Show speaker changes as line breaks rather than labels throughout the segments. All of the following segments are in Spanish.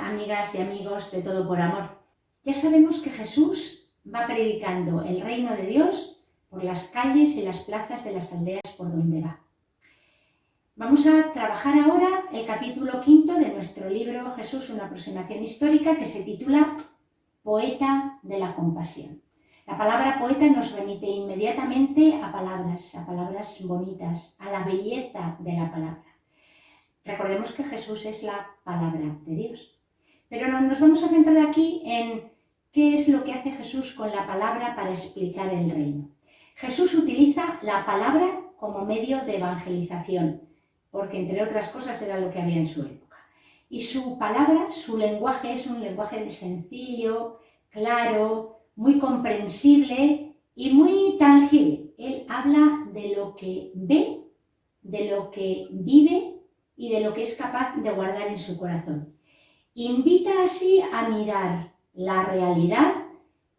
amigas y amigos de Todo por Amor. Ya sabemos que Jesús va predicando el reino de Dios por las calles y las plazas de las aldeas por donde va. Vamos a trabajar ahora el capítulo 5 de nuestro libro Jesús, una aproximación histórica, que se titula Poeta de la compasión. La palabra poeta nos remite inmediatamente a palabras bonitas, a la belleza de la palabra. Recordemos que Jesús es la palabra de Dios. Pero nos vamos a centrar aquí en qué es lo que hace Jesús con la palabra para explicar el reino. Jesús utiliza la palabra como medio de evangelización, porque entre otras cosas era lo que había en su época. Y su palabra, su lenguaje es un lenguaje sencillo, claro, muy comprensible y muy tangible. Él habla de lo que ve, de lo que vive y de lo que es capaz de guardar en su corazón. Invita así a mirar la realidad,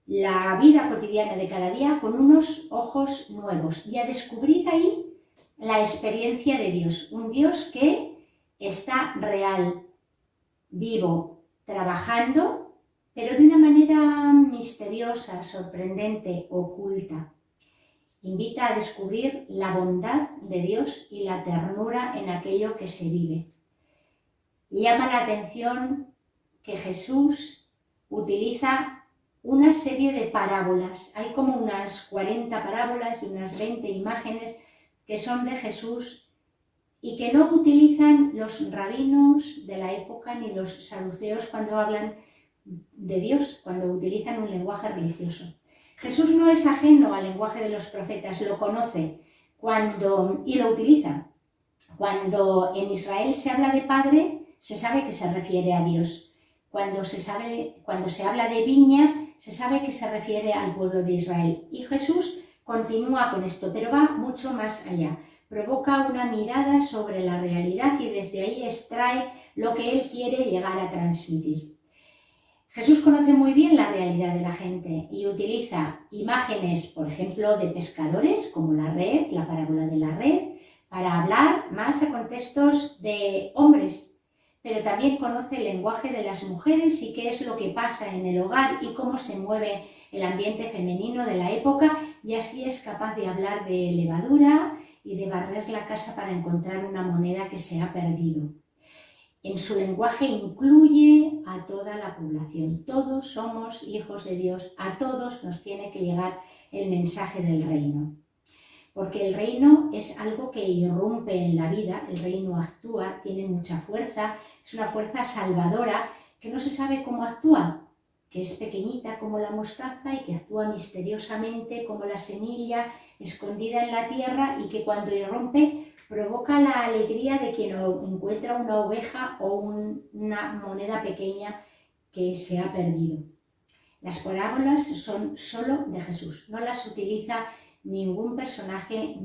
la vida cotidiana de cada día con unos ojos nuevos y a descubrir ahí la experiencia de Dios, un Dios que está real, vivo, trabajando, pero de una manera misteriosa, sorprendente, oculta. Invita a descubrir la bondad de Dios y la ternura en aquello que se vive. Llama la atención que Jesús utiliza una serie de parábolas. Hay como unas 40 parábolas y unas 20 imágenes que son de Jesús y que no utilizan los rabinos de la época ni los saduceos cuando hablan de Dios, cuando utilizan un lenguaje religioso. Jesús no es ajeno al lenguaje de los profetas, lo conoce y lo utiliza. Cuando en Israel se habla de padre, se sabe que se refiere a Dios. Cuando se habla de viña, se sabe que se refiere al pueblo de Israel. Y Jesús continúa con esto, pero va mucho más allá. Provoca una mirada sobre la realidad y desde ahí extrae lo que él quiere llegar a transmitir. Jesús conoce muy bien la realidad de la gente y utiliza imágenes, por ejemplo, de pescadores, como la red, la parábola de la red, para hablar más a contextos de hombres, pero también conoce el lenguaje de las mujeres y qué es lo que pasa en el hogar y cómo se mueve el ambiente femenino de la época, y así es capaz de hablar de levadura y de barrer la casa para encontrar una moneda que se ha perdido. En su lenguaje incluye a toda la población. Todos somos hijos de Dios, a todos nos tiene que llegar el mensaje del reino. Porque el reino es algo que irrumpe en la vida, el reino actúa, tiene mucha fuerza, es una fuerza salvadora que no se sabe cómo actúa, que es pequeñita como la mostaza y que actúa misteriosamente como la semilla escondida en la tierra y que cuando irrumpe provoca la alegría de quien encuentra una oveja o una moneda pequeña que se ha perdido. Las parábolas son solo de Jesús, no las utiliza ningún personaje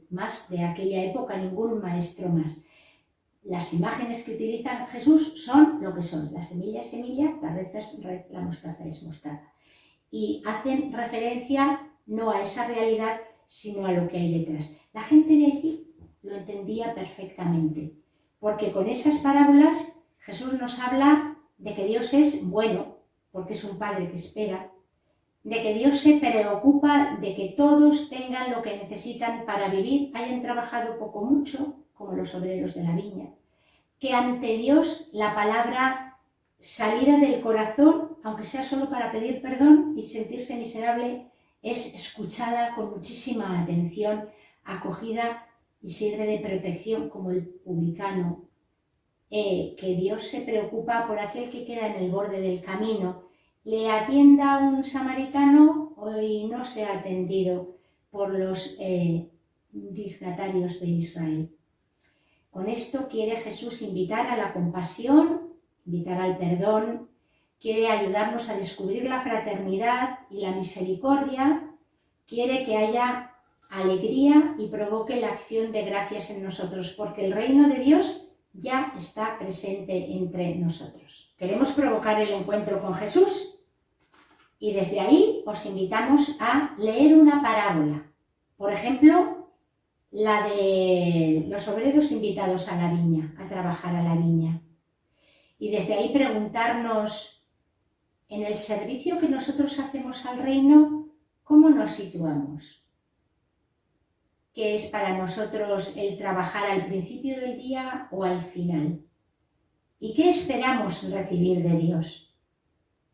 más de aquella época, ningún maestro más. Las imágenes que utiliza Jesús son lo que son. La semilla es semilla, la red es red, la mostaza es mostaza. Y hacen referencia no a esa realidad, sino a lo que hay detrás. La gente de allí lo entendía perfectamente, porque con esas parábolas Jesús nos habla de que Dios es bueno, porque es un padre que espera, de que Dios se preocupa de que todos tengan lo que necesitan para vivir, hayan trabajado poco o mucho, como los obreros de la viña, que ante Dios la palabra salida del corazón, aunque sea solo para pedir perdón y sentirse miserable, es escuchada con muchísima atención, acogida y sirve de protección como el publicano, que Dios se preocupa por aquel que queda en el borde del camino. Le atienda un samaritano y no sea atendido por los dignatarios de Israel. Con esto quiere Jesús invitar a la compasión, invitar al perdón, quiere ayudarnos a descubrir la fraternidad y la misericordia, quiere que haya alegría y provoque la acción de gracias en nosotros, porque el reino de Dios ya está presente entre nosotros. Queremos provocar el encuentro con Jesús y desde ahí os invitamos a leer una parábola. Por ejemplo, la de los obreros invitados a la viña, a trabajar a la viña. y desde ahí preguntarnos, en el servicio que nosotros hacemos al reino, ¿cómo nos situamos? ¿Qué es para nosotros el trabajar al principio del día o al final? ¿Y qué esperamos recibir de Dios?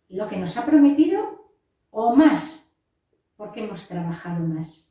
¿Lo que nos ha prometido o más? Porque hemos trabajado más.